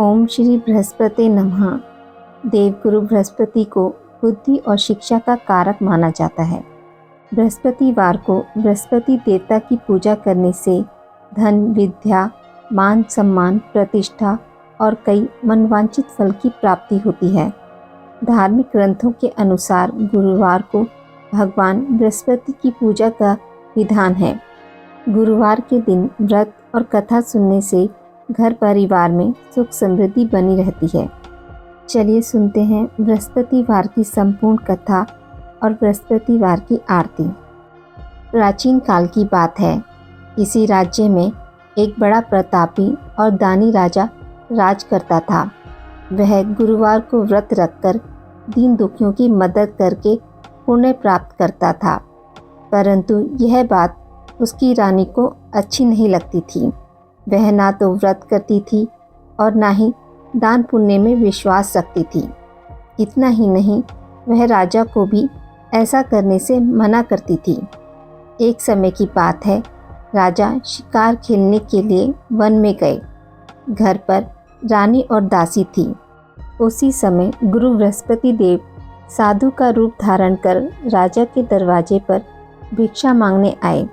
ओम श्री बृहस्पति नमः। देवगुरु बृहस्पति को बुद्धि और शिक्षा का कारक माना जाता है। बृहस्पतिवार को बृहस्पति देवता की पूजा करने से धन, विद्या, मान सम्मान, प्रतिष्ठा और कई मनवांछित फल की प्राप्ति होती है। धार्मिक ग्रंथों के अनुसार गुरुवार को भगवान बृहस्पति की पूजा का विधान है। गुरुवार के दिन व्रत और कथा सुनने से घर परिवार में सुख समृद्धि बनी रहती है। चलिए सुनते हैं बृहस्पतिवार की संपूर्ण कथा और बृहस्पतिवार की आरती। प्राचीन काल की बात है। किसी राज्य में एक बड़ा प्रतापी और दानी राजा राज करता था। वह गुरुवार को व्रत रखकर दीन दुखियों की मदद करके पुण्य प्राप्त करता था, परंतु यह बात उसकी रानी को अच्छी नहीं लगती थी। वह ना तो व्रत करती थी और ना ही दान पुण्य में विश्वास रखती थी। इतना ही नहीं, वह राजा को भी ऐसा करने से मना करती थी। एक समय की बात है, राजा शिकार खेलने के लिए वन में गए। घर पर रानी और दासी थी। उसी समय गुरु बृहस्पति देव साधु का रूप धारण कर राजा के दरवाजे पर भिक्षा मांगने आए।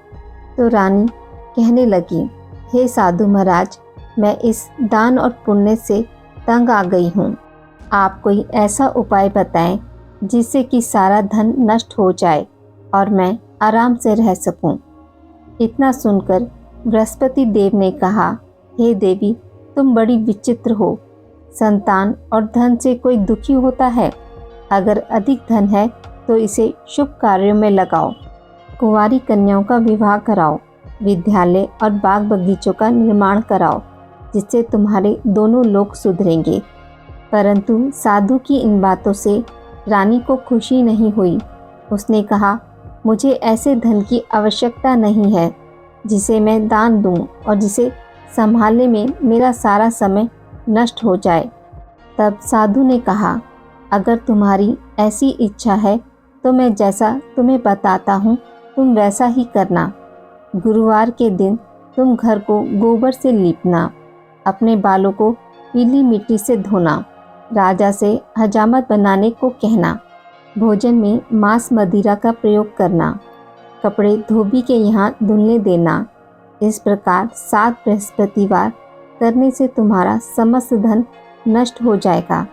तो रानी कहने लगी, हे साधु महाराज, मैं इस दान और पुण्य से तंग आ गई हूँ। आप कोई ऐसा उपाय बताएं जिससे कि सारा धन नष्ट हो जाए और मैं आराम से रह सकूं। इतना सुनकर बृहस्पति देव ने कहा, हे देवी, तुम बड़ी विचित्र हो। संतान और धन से कोई दुखी होता है? अगर अधिक धन है तो इसे शुभ कार्यों में लगाओ। कुंवारी कन्याओं का विवाह कराओ। विद्यालय और बाग बगीचों का निर्माण कराओ, जिससे तुम्हारे दोनों लोग सुधरेंगे। परंतु साधु की इन बातों से रानी को खुशी नहीं हुई। उसने कहा, मुझे ऐसे धन की आवश्यकता नहीं है जिसे मैं दान दूं और जिसे संभालने में मेरा सारा समय नष्ट हो जाए। तब साधु ने कहा, अगर तुम्हारी ऐसी इच्छा है तो मैं जैसा तुम्हें बताता हूँ तुम वैसा ही करना। गुरुवार के दिन तुम घर को गोबर से लीपना, अपने बालों को पीली मिट्टी से धोना, राजा से हजामत बनाने को कहना, भोजन में मांस मदिरा का प्रयोग करना, कपड़े धोबी के यहाँ धुलने देना। इस प्रकार 7 बृहस्पतिवार करने से तुम्हारा समस्त धन नष्ट हो जाएगा।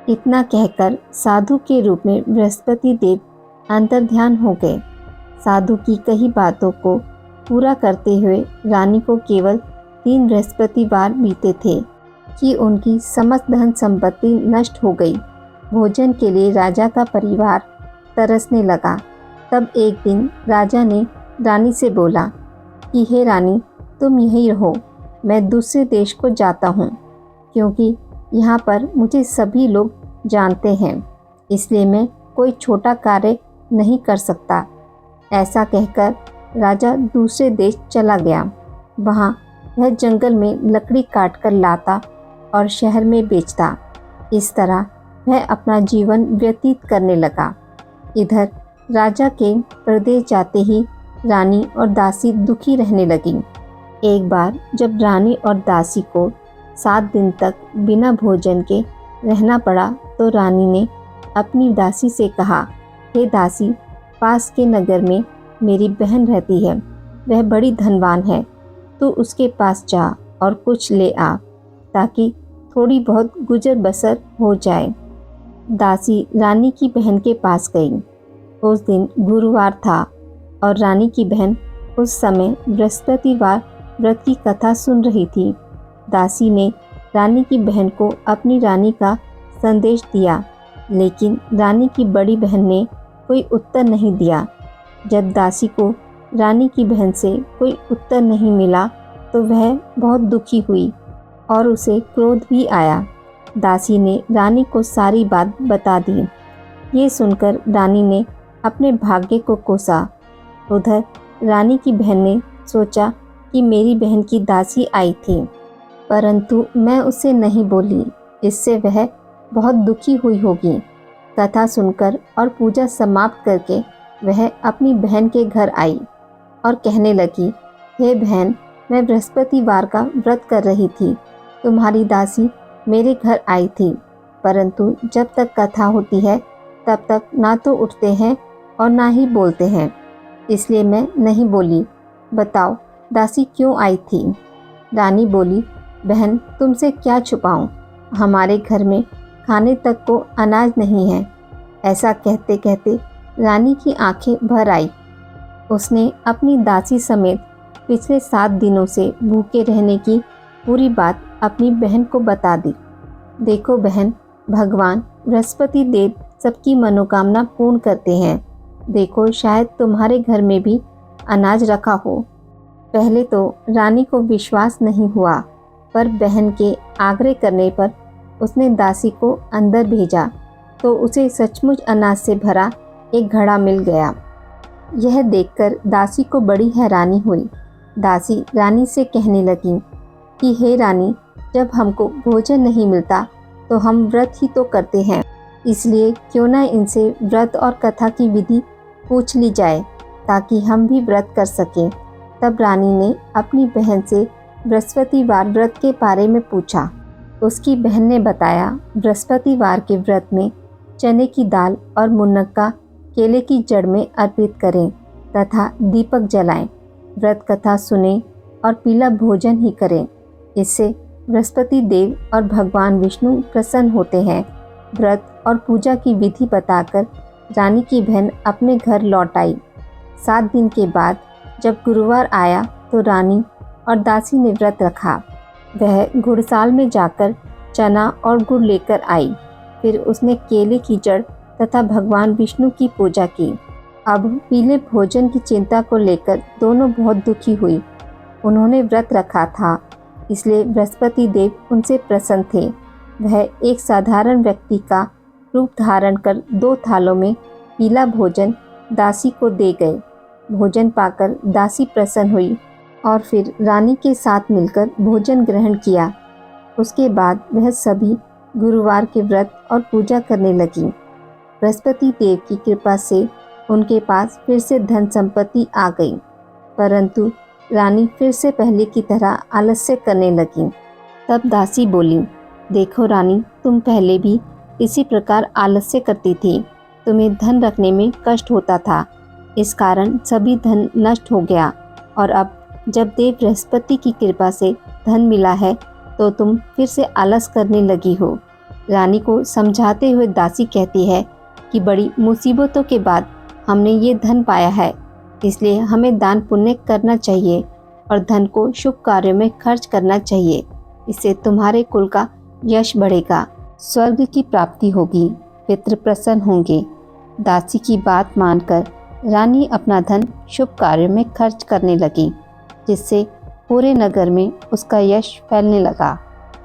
इतना कहकर साधु के रूप में बृहस्पति देव अंतर्ध्यान हो गए। साधु की कही बातों को पूरा करते हुए रानी को केवल 3 बृहस्पतिवार बीते थे कि उनकी समस्त धन संपत्ति नष्ट हो गई। भोजन के लिए राजा का परिवार तरसने लगा। तब एक दिन राजा ने रानी से बोला कि हे रानी, तुम यहीं रहो, मैं दूसरे देश को जाता हूँ, क्योंकि यहाँ पर मुझे सभी लोग जानते हैं, इसलिए मैं कोई छोटा कार्य नहीं कर सकता। ऐसा कहकर राजा दूसरे देश चला गया। वहाँ वह जंगल में लकड़ी काट कर लाता और शहर में बेचता। इस तरह वह अपना जीवन व्यतीत करने लगा। इधर राजा के प्रदेश जाते ही रानी और दासी दुखी रहने लगी। एक बार जब रानी और दासी को 7 दिन तक बिना भोजन के रहना पड़ा, तो रानी ने अपनी दासी से कहा, हे दासी, पास के नगर में मेरी बहन रहती है, वह बड़ी धनवान है। तू उसके पास जा और कुछ ले आ, ताकि थोड़ी बहुत गुजर बसर हो जाए। दासी रानी की बहन के पास गई। उस दिन गुरुवार था और रानी की बहन उस समय बृहस्पतिवार व्रत की कथा सुन रही थी। दासी ने रानी की बहन को अपनी रानी का संदेश दिया, लेकिन रानी की बड़ी बहन ने कोई उत्तर नहीं दिया। जब दासी को रानी की बहन से कोई उत्तर नहीं मिला तो वह बहुत दुखी हुई और उसे क्रोध भी आया। दासी ने रानी को सारी बात बता दी। ये सुनकर रानी ने अपने भाग्य को कोसा। उधर रानी की बहन ने सोचा कि मेरी बहन की दासी आई थी, परंतु मैं उसे नहीं बोली, इससे वह बहुत दुखी हुई होगी। कथा सुनकर और पूजा समाप्त करके वह अपनी बहन के घर आई और कहने लगी, हे बहन, मैं बृहस्पतिवार का व्रत कर रही थी। तुम्हारी दासी मेरे घर आई थी, परंतु जब तक कथा होती है तब तक ना तो उठते हैं और ना ही बोलते हैं, इसलिए मैं नहीं बोली। बताओ दासी क्यों आई थी? रानी बोली, बहन तुमसे क्या छुपाऊं, हमारे घर में खाने तक को अनाज नहीं है। ऐसा कहते कहते रानी की आंखें भर आई। उसने अपनी दासी समेत पिछले 7 दिनों से भूखे रहने की पूरी बात अपनी बहन को बता दी। देखो बहन, भगवान बृहस्पति देव सबकी मनोकामना पूर्ण करते हैं। देखो शायद तुम्हारे घर में भी अनाज रखा हो। पहले तो रानी को विश्वास नहीं हुआ, पर बहन के आग्रह करने पर उसने दासी को अंदर भेजा तो उसे सचमुच अनाज से भरा एक घड़ा मिल गया। यह देखकर दासी को बड़ी हैरानी हुई। दासी रानी से कहने लगी कि हे रानी, जब हमको भोजन नहीं मिलता तो हम व्रत ही तो करते हैं, इसलिए क्यों ना इनसे व्रत और कथा की विधि पूछ ली जाए ताकि हम भी व्रत कर सकें। तब रानी ने अपनी बहन से बृहस्पतिवार व्रत के बारे में पूछा। उसकी बहन ने बताया, बृहस्पतिवार के व्रत में चने की दाल और मुनक्का केले की जड़ में अर्पित करें तथा दीपक जलाएं, व्रत कथा सुनें और पीला भोजन ही करें। इससे बृहस्पति देव और भगवान विष्णु प्रसन्न होते हैं। व्रत और पूजा की विधि बताकर रानी की बहन अपने घर लौट आई। 7 दिन के बाद जब गुरुवार आया तो रानी और दासी ने व्रत रखा। वह गुड़साल में जाकर चना और गुड़ लेकर आई। फिर उसने केले की जड़ तथा भगवान विष्णु की पूजा की। अब पीले भोजन की चिंता को लेकर दोनों बहुत दुखी हुई। उन्होंने व्रत रखा था, इसलिए बृहस्पति देव उनसे प्रसन्न थे। वह एक साधारण व्यक्ति का रूप धारण कर 2 थालों में पीला भोजन दासी को दे गए। भोजन पाकर दासी प्रसन्न हुई और फिर रानी के साथ मिलकर भोजन ग्रहण किया। उसके बाद वह सभी गुरुवार के व्रत और पूजा करने लगी। बृहस्पति देव की कृपा से उनके पास फिर से धन संपत्ति आ गई, परंतु रानी फिर से पहले की तरह आलस्य करने लगी। तब दासी बोली, देखो रानी, तुम पहले भी इसी प्रकार आलस्य करती थी। तुम्हें धन रखने में कष्ट होता था, इस कारण सभी धन नष्ट हो गया, और अब जब देव बृहस्पति की कृपा से धन मिला है तो तुम फिर से आलस करने लगी हो। रानी को समझाते हुए दासी कहती है कि बड़ी मुसीबतों के बाद हमने ये धन पाया है, इसलिए हमें दान पुण्य करना चाहिए और धन को शुभ कार्यों में खर्च करना चाहिए। इससे तुम्हारे कुल का यश बढ़ेगा, स्वर्ग की प्राप्ति होगी, पितृ प्रसन्न होंगे। दासी की बात मानकर रानी अपना धन शुभ कार्यों में खर्च करने लगी, जिससे पूरे नगर में उसका यश फैलने लगा।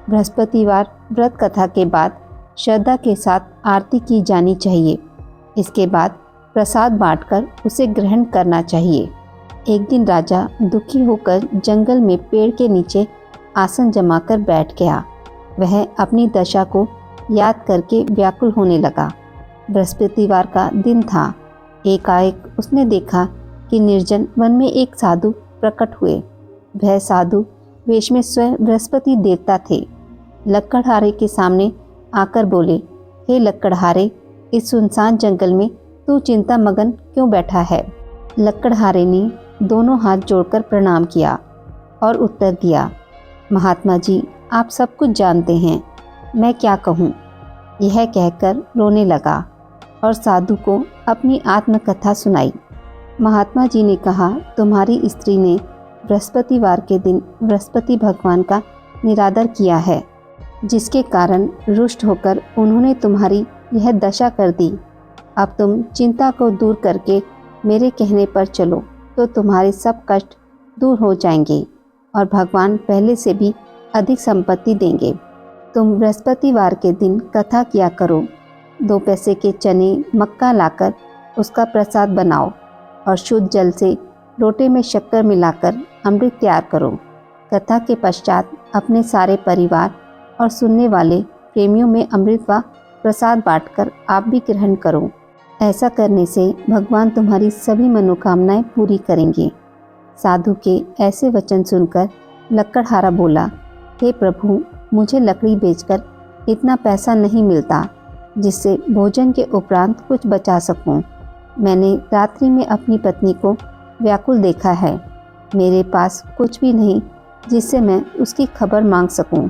बृहस्पतिवार व्रत कथा के बाद श्रद्धा के साथ आरती की जानी चाहिए। इसके बाद प्रसाद बांटकर उसे ग्रहण करना चाहिए। एक दिन राजा दुखी होकर जंगल में पेड़ के नीचे आसन जमाकर बैठ गया। वह अपनी दशा को याद करके व्याकुल होने लगा। बृहस्पतिवार का दिन था। एकाएक उसने देखा कि निर्जन वन में एक साधु प्रकट हुए। वह साधु वेश में स्वयं बृहस्पति देवता थे। लक्कड़हारे के सामने आकर बोले, हे लक्कड़हारे, इस सुनसान जंगल में तू चिंता मगन क्यों बैठा है? लक्कड़हारे ने दोनों हाथ जोड़कर प्रणाम किया और उत्तर दिया, महात्मा जी, आप सब कुछ जानते हैं, मैं क्या कहूँ। यह कहकर रोने लगा और साधु को अपनी आत्मकथा सुनाई। महात्मा जी ने कहा, तुम्हारी स्त्री ने बृहस्पतिवार के दिन बृहस्पति भगवान का निरादर किया है, जिसके कारण रुष्ट होकर उन्होंने तुम्हारी यह दशा कर दी। अब तुम चिंता को दूर करके मेरे कहने पर चलो तो तुम्हारे सब कष्ट दूर हो जाएंगे और भगवान पहले से भी अधिक संपत्ति देंगे। तुम बृहस्पतिवार के दिन कथा किया करो। 2 पैसे के चने मक्का लाकर उसका प्रसाद बनाओ और शुद्ध जल से लोटे में शक्कर मिलाकर अमृत तैयार करो। कथा के पश्चात अपने सारे परिवार और सुनने वाले प्रेमियों में अमृत व प्रसाद बांटकर आप भी ग्रहण करो। ऐसा करने से भगवान तुम्हारी सभी मनोकामनाएं पूरी करेंगे। साधु के ऐसे वचन सुनकर लक्कड़हारा बोला, हे प्रभु, मुझे लकड़ी बेचकर इतना पैसा नहीं मिलता जिससे भोजन के उपरांत कुछ बचा सकूं। मैंने रात्रि में अपनी पत्नी को व्याकुल देखा है। मेरे पास कुछ भी नहीं जिससे मैं उसकी खबर मांग सकूं।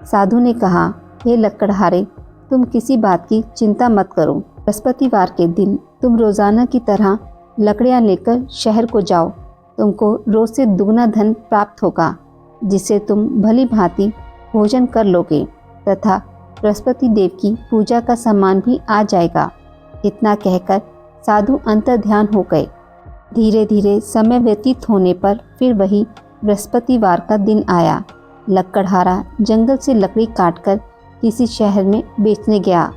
साधु ने कहा, हे लकड़हारे, तुम किसी बात की चिंता मत करो। बृहस्पतिवार के दिन तुम रोज़ाना की तरह लकड़ियाँ लेकर शहर को जाओ। तुमको रोज़ से दुगना धन प्राप्त होगा, जिससे तुम भली भांति भोजन कर लोगे तथा बृहस्पति देव की पूजा का सामान भी आ जाएगा। इतना कहकर साधु अंतर्ध्यान हो गए। धीरे धीरे समय व्यतीत होने पर फिर वही बृहस्पतिवार का दिन आया। लकड़हारा जंगल से लकड़ी काटकर किसी शहर में बेचने गया।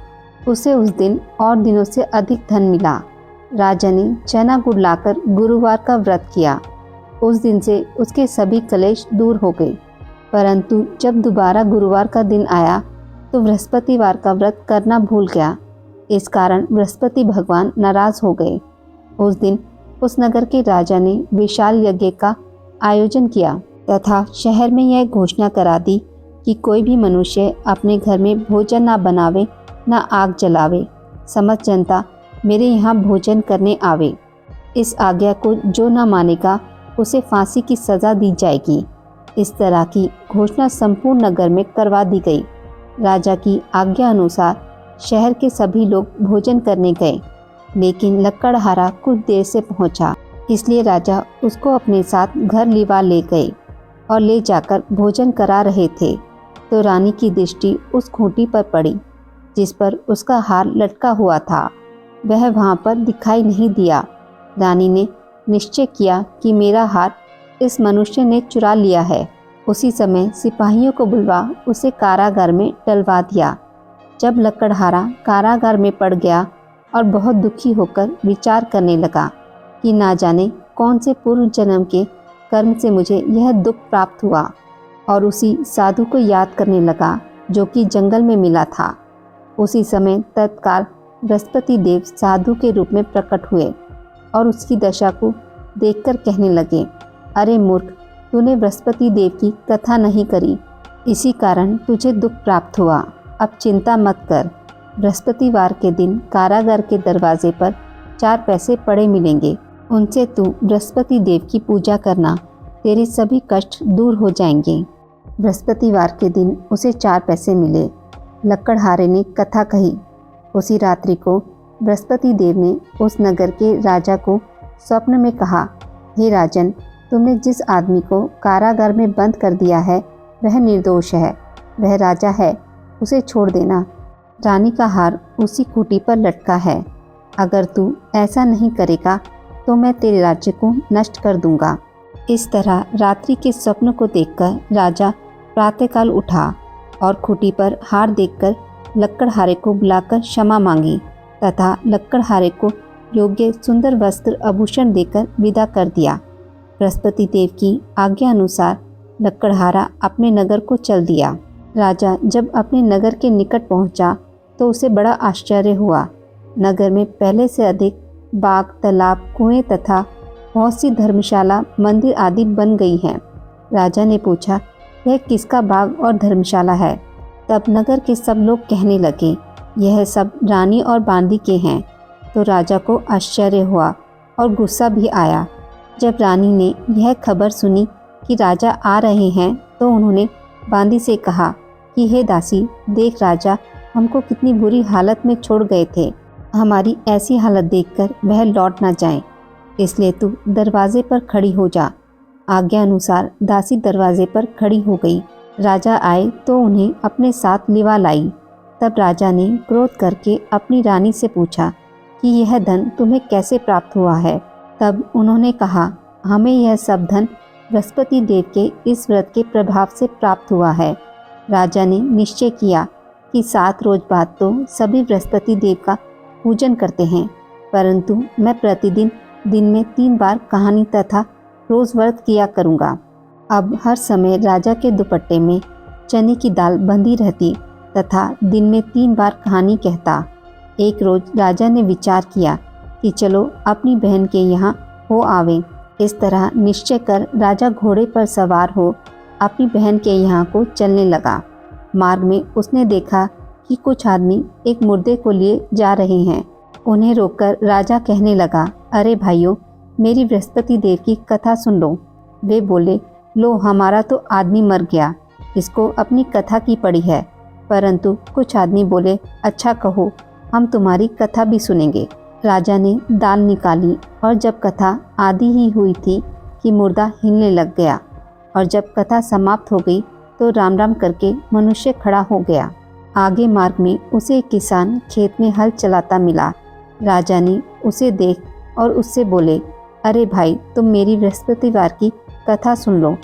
उसे उस दिन और दिनों से अधिक धन मिला। राजा ने चना गुड़ लाकर गुरुवार का व्रत किया। उस दिन से उसके सभी कलेश दूर हो गए। परंतु जब दोबारा गुरुवार का दिन आया तो बृहस्पतिवार का व्रत करना भूल गया। इस कारण बृहस्पति भगवान नाराज हो गए। उस दिन उस नगर के राजा ने विशाल यज्ञ का आयोजन किया तथा शहर में यह घोषणा करा दी कि कोई भी मनुष्य अपने घर में भोजन ना बनावे, ना आग जलावे। समस्त जनता मेरे यहाँ भोजन करने आवे। इस आज्ञा को जो न मानेगा उसे फांसी की सज़ा दी जाएगी। इस तरह की घोषणा संपूर्ण नगर में करवा दी गई। राजा की आज्ञा अनुसार शहर के सभी लोग भोजन करने गए, लेकिन लकड़हारा कुछ देर से पहुंचा, इसलिए राजा उसको अपने साथ घर लिवा ले गए और ले जाकर भोजन करा रहे थे तो रानी की दृष्टि उस खूंटी पर पड़ी जिस पर उसका हार लटका हुआ था। वह वहां पर दिखाई नहीं दिया। रानी ने निश्चय किया कि मेरा हार इस मनुष्य ने चुरा लिया है। उसी समय सिपाहियों को बुलवा उसे कारागार में डलवा दिया। जब लकड़हारा कारागार में पड़ गया और बहुत दुखी होकर विचार करने लगा कि ना जाने कौन से पूर्व जन्म के कर्म से मुझे यह दुख प्राप्त हुआ, और उसी साधु को याद करने लगा जो कि जंगल में मिला था। उसी समय तत्काल बृहस्पति देव साधु के रूप में प्रकट हुए और उसकी दशा को देखकर कहने लगे, अरे मूर्ख, तूने बृहस्पति देव की कथा नहीं करी, इसी कारण तुझे दुख प्राप्त हुआ। अब चिंता मत कर। बृहस्पतिवार के दिन कारागार के दरवाजे पर 4 पैसे पड़े मिलेंगे। उनसे तू बृहस्पति देव की पूजा करना, तेरे सभी कष्ट दूर हो जाएंगे। बृहस्पतिवार के दिन उसे 4 पैसे मिले। लकड़हारे ने कथा कही। उसी रात्रि को बृहस्पति देव ने उस नगर के राजा को स्वप्न में कहा, हे राजन, तुमने जिस आदमी को कारागार में बंद कर दिया है वह निर्दोष है। वह राजा है, उसे छोड़ देना। रानी का हार उसी खूंटी पर लटका है। अगर तू ऐसा नहीं करेगा तो मैं तेरे राज्य को नष्ट कर दूंगा। इस तरह रात्रि के स्वप्न को देखकर राजा प्रातःकाल उठा और खूंटी पर हार देखकर लकड़हारे को बुलाकर क्षमा मांगी तथा लकड़हारे को योग्य सुंदर वस्त्र आभूषण देकर विदा कर दिया। बृहस्पति देव की आज्ञा अनुसार लकड़हारा अपने नगर को चल दिया। राजा जब अपने नगर के निकट पहुंचा तो उसे बड़ा आश्चर्य हुआ। नगर में पहले से अधिक बाग, तालाब, कुएं तथा बहुत सी धर्मशाला, मंदिर आदि बन गई हैं। राजा ने पूछा, यह किसका बाग और धर्मशाला है? तब नगर के सब लोग कहने लगे, यह सब रानी और बांदी के हैं। तो राजा को आश्चर्य हुआ और गुस्सा भी आया। जब रानी ने यह खबर सुनी कि राजा आ रहे हैं तो उन्होंने बांदी से कहा कि हे दासी, देख राजा हमको कितनी बुरी हालत में छोड़ गए थे। हमारी ऐसी हालत देखकर वह लौट ना जाए, इसलिए तू दरवाजे पर खड़ी हो जा। आज्ञा अनुसार दासी दरवाजे पर खड़ी हो गई। राजा आए तो उन्हें अपने साथ लिवा लाई। तब राजा ने क्रोध करके अपनी रानी से पूछा कि यह धन तुम्हें कैसे प्राप्त हुआ है? तब उन्होंने कहा, हमें यह सब धन बृहस्पति देव के इस व्रत के प्रभाव से प्राप्त हुआ है। राजा ने निश्चय किया कि 7 रोज बाद तो सभी बृहस्पति देव का पूजन करते हैं, परंतु मैं प्रतिदिन दिन में 3 बार कहानी तथा रोज व्रत किया करूँगा। अब हर समय राजा के दुपट्टे में चने की दाल बंधी रहती तथा दिन में 3 बार कहानी कहता। एक रोज राजा ने विचार किया कि चलो अपनी बहन के यहाँ हो आवे। इस तरह निश्चय कर राजा घोड़े पर सवार हो अपनी बहन के यहाँ को चलने लगा। मार्ग में उसने देखा कि कुछ आदमी एक मुर्दे को लिए जा रहे हैं। उन्हें रोककर राजा कहने लगा, अरे भाइयों, मेरी बृहस्पति देव की कथा सुन लो। वे बोले, लो हमारा तो आदमी मर गया, इसको अपनी कथा की पड़ी है। परंतु कुछ आदमी बोले, अच्छा कहो, हम तुम्हारी कथा भी सुनेंगे। राजा ने दाल निकाली और जब कथा आधी ही हुई थी कि मुर्दा हिलने लग गया, और जब कथा समाप्त हो गई तो राम राम करके मनुष्य खड़ा हो गया। आगे मार्ग में उसे एक किसान खेत में हल चलाता मिला। राजा ने उसे देख और उससे बोले, अरे भाई, तुम मेरी बृहस्पतिवार की कथा सुन लो।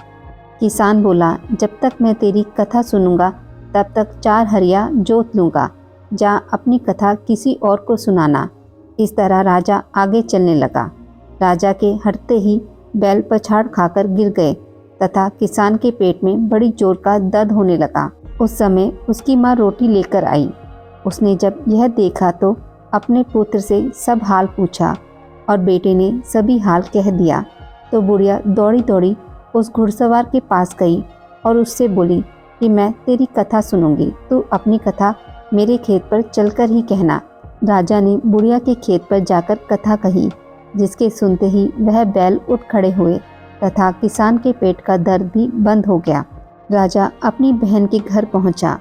किसान बोला, जब तक मैं तेरी कथा सुनूंगा तब तक 4 हरिया जोत लूँगा, जा अपनी कथा किसी और को सुनाना। इस तरह राजा आगे चलने लगा। राजा के हटते ही बैल पछाड़ खाकर गिर गए तथा किसान के पेट में बड़ी जोर का दर्द होने लगा। उस समय उसकी माँ रोटी लेकर आई। उसने जब यह देखा तो अपने पुत्र से सब हाल पूछा और बेटे ने सभी हाल कह दिया। तो बुढ़िया दौड़ी दौड़ी उस घुड़सवार के पास गई और उससे बोली कि मैं तेरी कथा सुनूंगी, तू अपनी कथा मेरे खेत पर चलकर ही कहना। राजा ने बुढ़िया के खेत पर जाकर कथा कही, जिसके सुनते ही वह बैल उठ खड़े हुए तथा किसान के पेट का दर्द भी बंद हो गया। राजा अपनी बहन के घर पहुंचा।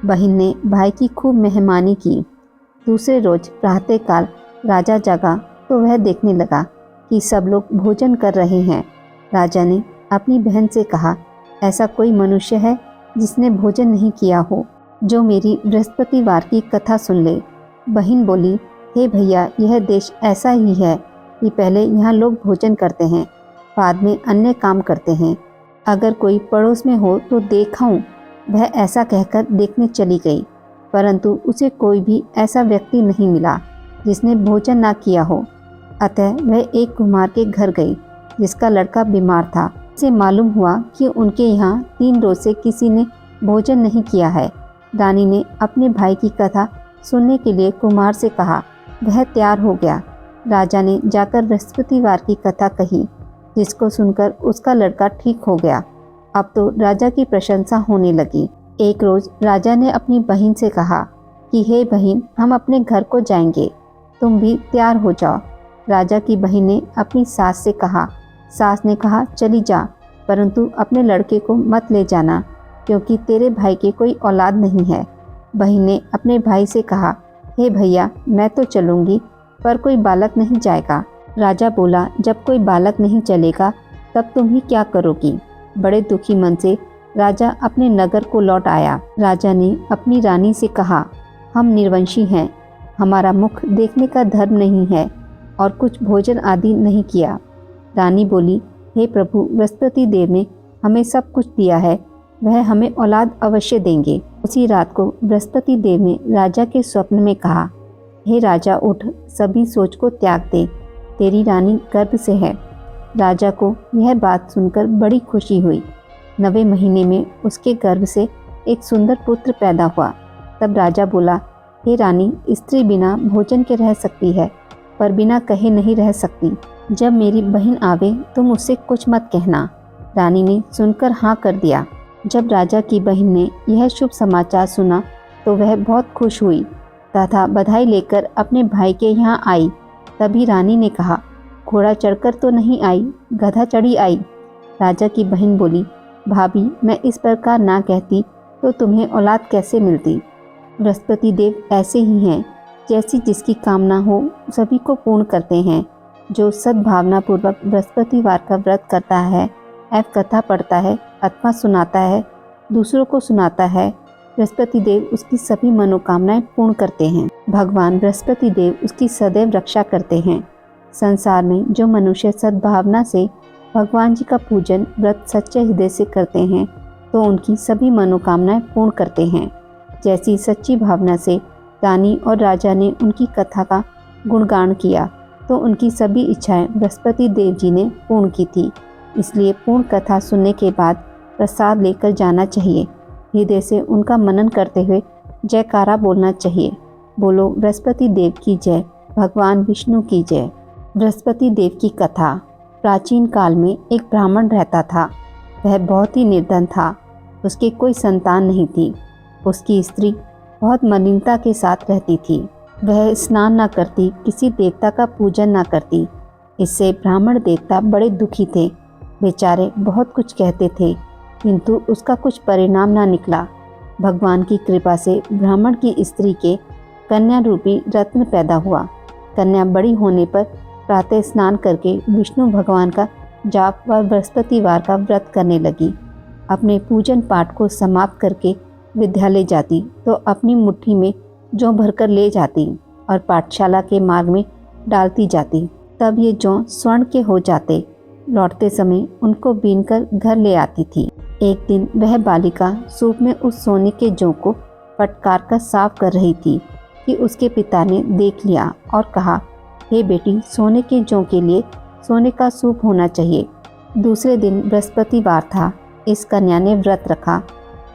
बहन ने भाई की खूब मेहमानी की। दूसरे रोज प्रातःकाल राजा जगा तो वह देखने लगा कि सब लोग भोजन कर रहे हैं। राजा ने अपनी बहन से कहा, ऐसा कोई मनुष्य है जिसने भोजन नहीं किया हो, जो मेरी बृहस्पतिवार की कथा सुन ले। बहन बोली, हे भैया, यह देश ऐसा ही है कि पहले यहाँ लोग भोजन करते हैं, बाद में अन्य काम करते हैं। अगर कोई पड़ोस में हो तो देखाऊं। वह ऐसा कहकर देखने चली गई, परंतु उसे कोई भी ऐसा व्यक्ति नहीं मिला जिसने भोजन ना किया हो। अतः वह एक कुम्हार के घर गई जिसका लड़का बीमार था। उसे मालूम हुआ कि उनके यहाँ 3 रोज से किसी ने भोजन नहीं किया है। रानी ने अपने भाई की कथा सुनने के लिए कुम्हार से कहा। वह तैयार हो गया। राजा ने जाकर बृहस्पतिवार की कथा कही, जिसको सुनकर उसका लड़का ठीक हो गया। अब तो राजा की प्रशंसा होने लगी। एक रोज राजा ने अपनी बहन से कहा कि हे बहन, हम अपने घर को जाएंगे, तुम भी तैयार हो जाओ। राजा की बहन ने अपनी सास से कहा। सास ने कहा, चली जा, परंतु अपने लड़के को मत ले जाना, क्योंकि तेरे भाई के कोई औलाद नहीं है। बहन ने अपने भाई से कहा, हे भैया, मैं तो चलूँगी, पर कोई बालक नहीं जाएगा। राजा बोला, जब कोई बालक नहीं चलेगा तब तुम ही क्या करोगी। बड़े दुखी मन से राजा अपने नगर को लौट आया। राजा ने अपनी रानी से कहा, हम निर्वंशी हैं, हमारा मुख देखने का धर्म नहीं है और कुछ भोजन आदि नहीं किया। रानी बोली, हे प्रभु, बृहस्पति देव ने हमें सब कुछ दिया है, वह हमें औलाद अवश्य देंगे। उसी रात को बृहस्पति देव ने राजा के स्वप्न में कहा, हे राजा, उठ, सभी सोच को त्याग दे, तेरी रानी गर्भ से है। राजा को यह बात सुनकर बड़ी खुशी हुई। 9वें महीने में उसके गर्भ से एक सुंदर पुत्र पैदा हुआ। तब राजा बोला, हे रानी, स्त्री बिना भोजन के रह सकती है, पर बिना कहे नहीं रह सकती। जब मेरी बहन आवे तुम उससे कुछ मत कहना। रानी ने सुनकर हाँ कर दिया। जब राजा की बहन ने यह शुभ समाचार सुना तो वह बहुत खुश हुई तथा बधाई लेकर अपने भाई के यहाँ आई। तभी रानी ने कहा, घोड़ा चढ़कर तो नहीं आई, गधा चढ़ी आई। राजा की बहन बोली, भाभी, मैं इस प्रकार ना कहती तो तुम्हें औलाद कैसे मिलती। बृहस्पति देव ऐसे ही हैं, जैसी जिसकी कामना हो सभी को पूर्ण करते हैं। जो सद्भावना पूर्वक बृहस्पतिवार का व्रत करता है, एवं कथा पढ़ता है अथवा सुनाता है, दूसरों को सुनाता है, बृहस्पति देव उसकी सभी मनोकामनाएं पूर्ण करते हैं। भगवान बृहस्पति देव उसकी सदैव रक्षा करते हैं। संसार में जो मनुष्य सद्भावना से भगवान जी का पूजन व्रत सच्चे हृदय से करते हैं तो उनकी सभी मनोकामनाएं पूर्ण करते हैं। जैसी सच्ची भावना से रानी और राजा ने उनकी कथा का गुणगान किया तो उनकी सभी इच्छाएं बृहस्पति देव जी ने पूर्ण की थी। इसलिए पूर्ण कथा सुनने के बाद प्रसाद लेकर जाना चाहिए। हृदय से उनका मनन करते हुए जयकारा बोलना चाहिए। बोलो बृहस्पति देव की जय, भगवान विष्णु की जय। बृहस्पति देव की कथा। प्राचीन काल में एक ब्राह्मण रहता था। वह बहुत ही निर्धन था। उसकी कोई संतान नहीं थी। उसकी स्त्री बहुत मलिनता के साथ रहती थी। वह स्नान न करती, किसी देवता का पूजन न करती। इससे ब्राह्मण देवता बड़े दुखी थे। बेचारे बहुत कुछ कहते थे, किंतु उसका कुछ परिणाम न निकला। भगवान की कृपा से ब्राह्मण की स्त्री के कन्या रूपी रत्न पैदा हुआ। कन्या बड़ी होने पर प्रातः स्नान करके विष्णु भगवान का जाप व बृहस्पतिवार का व्रत करने लगी। अपने पूजन पाठ को समाप्त करके विद्यालय जाती तो अपनी मुट्ठी में जौ भरकर ले जाती और पाठशाला के मार्ग में डालती जाती। तब ये जौ स्वर्ण के हो जाते। लौटते समय उनको बीनकर घर ले आती थी। एक दिन वह बालिका सूप में उस सोने के जौ को फटकार कर साफ कर रही थी कि उसके पिता ने देख लिया और कहा, हे बेटी, सोने के जौ के लिए सोने का सूप होना चाहिए। दूसरे दिन बृहस्पतिवार था। इस कन्या ने व्रत रखा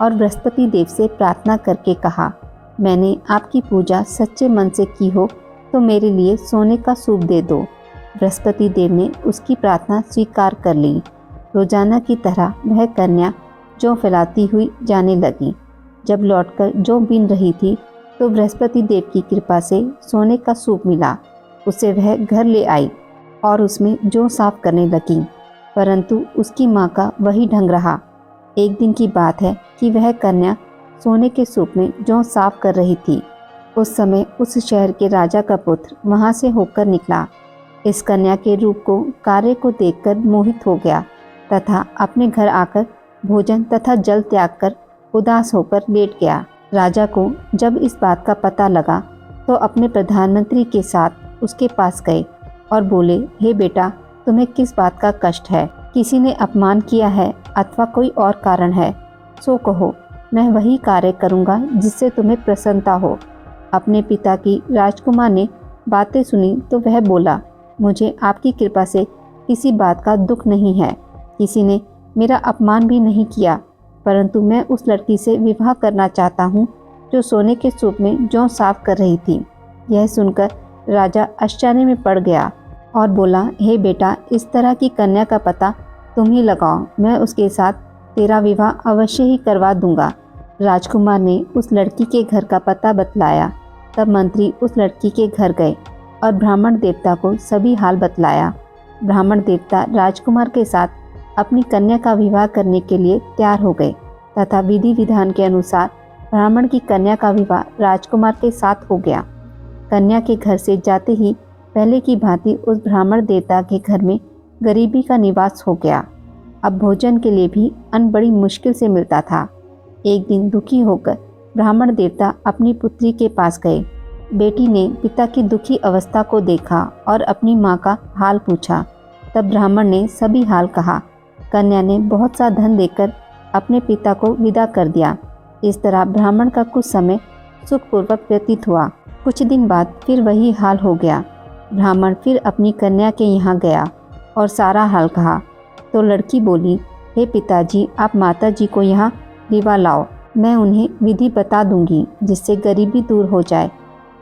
और बृहस्पति देव से प्रार्थना करके कहा, मैंने आपकी पूजा सच्चे मन से की हो तो मेरे लिए सोने का सूप दे दो। बृहस्पति देव ने उसकी प्रार्थना स्वीकार कर ली। रोजाना की तरह वह कन्या जौ फैलाती हुई जाने लगी। जब लौटकर जौ बीन रही थी तो बृहस्पति देव की कृपा से सोने का सूप मिला। उसे वह घर ले आई और उसमें जौ साफ करने लगी, परंतु उसकी माँ का वही ढंग रहा। एक दिन की बात है कि वह कन्या सोने के सूप में जौ साफ कर रही थी। उस समय उस शहर के राजा का पुत्र वहां से होकर निकला। इस कन्या के रूप को, कार्य को देखकर मोहित हो गया तथा अपने घर आकर भोजन तथा जल त्याग कर उदास होकर लेट गया। राजा को जब इस बात का पता लगा तो अपने प्रधानमंत्री के साथ उसके पास गए और बोले, हे बेटा, तुम्हें किस बात का कष्ट है? किसी ने अपमान किया है अथवा कोई और कारण है? सो कहो, मैं वही कार्य करूँगा जिससे तुम्हें प्रसन्नता हो। अपने पिता की राजकुमार ने बातें सुनी तो वह बोला, मुझे आपकी कृपा से किसी बात का दुख नहीं है। किसी ने मेरा अपमान भी नहीं किया, परंतु मैं उस लड़की से विवाह करना चाहता हूँ जो सोने के सूप में जौ साफ कर रही थी। यह सुनकर राजा आश्चर्य में पड़ गया और बोला, हे बेटा, इस तरह की कन्या का पता तुम ही लगाओ, मैं उसके साथ तेरा विवाह अवश्य ही करवा दूंगा। राजकुमार ने उस लड़की के घर का पता बतलाया। तब मंत्री उस लड़की के घर गए और ब्राह्मण देवता को सभी हाल बतलाया। ब्राह्मण देवता राजकुमार के साथ अपनी कन्या का विवाह करने के लिए तैयार हो गए तथा विधि विधान के अनुसार ब्राह्मण की कन्या का विवाह राजकुमार के साथ हो गया। कन्या के घर से जाते ही पहले की भांति उस ब्राह्मण देवता के घर में गरीबी का निवास हो गया। अब भोजन के लिए भी अन्न बड़ी मुश्किल से मिलता था। एक दिन दुखी होकर ब्राह्मण देवता अपनी पुत्री के पास गए। बेटी ने पिता की दुखी अवस्था को देखा और अपनी माँ का हाल पूछा। तब ब्राह्मण ने सभी हाल कहा। कन्या ने बहुत सा धन देकर अपने पिता को विदा कर दिया। इस तरह ब्राह्मण का कुछ समय सुखपूर्वक व्यतीत हुआ। कुछ दिन बाद फिर वही हाल हो गया। ब्राह्मण फिर अपनी कन्या के यहाँ गया और सारा हाल कहा तो लड़की बोली, हे पिताजी, आप माताजी को यहाँ लिवा लाओ, मैं उन्हें विधि बता दूंगी जिससे गरीबी दूर हो जाए।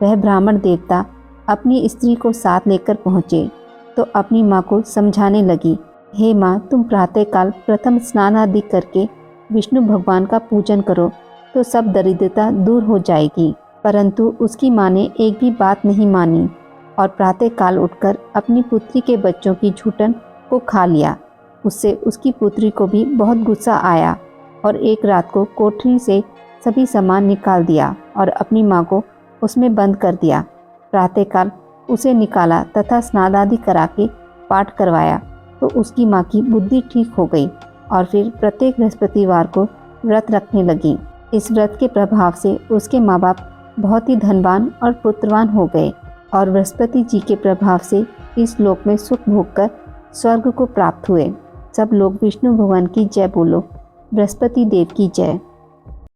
वह ब्राह्मण देवता अपनी स्त्री को साथ लेकर पहुँचे तो अपनी माँ को समझाने लगी, हे माँ, तुम प्रातःकाल प्रथम स्नान आदि करके विष्णु भगवान का पूजन करो तो सब दरिद्रता दूर हो जाएगी। परंतु उसकी माँ ने एक भी बात नहीं मानी और प्रातःकाल उठकर अपनी पुत्री के बच्चों की झूठन को खा लिया। उससे उसकी पुत्री को भी बहुत गुस्सा आया और एक रात को कोठरी से सभी सामान निकाल दिया और अपनी माँ को उसमें बंद कर दिया। प्रातःकाल उसे निकाला तथा स्नान आदि करा के पाठ करवाया तो उसकी माँ की बुद्धि ठीक हो गई और फिर प्रत्येक बृहस्पतिवार को व्रत रखने लगी। इस व्रत के प्रभाव से उसके माँ बाप बहुत ही धनवान और पुत्रवान हो गए और बृहस्पति जी के प्रभाव से इस लोक में सुख भोगकर स्वर्ग को प्राप्त हुए। सब लोग विष्णु भगवान की जय बोलो। बृहस्पति देव की जय।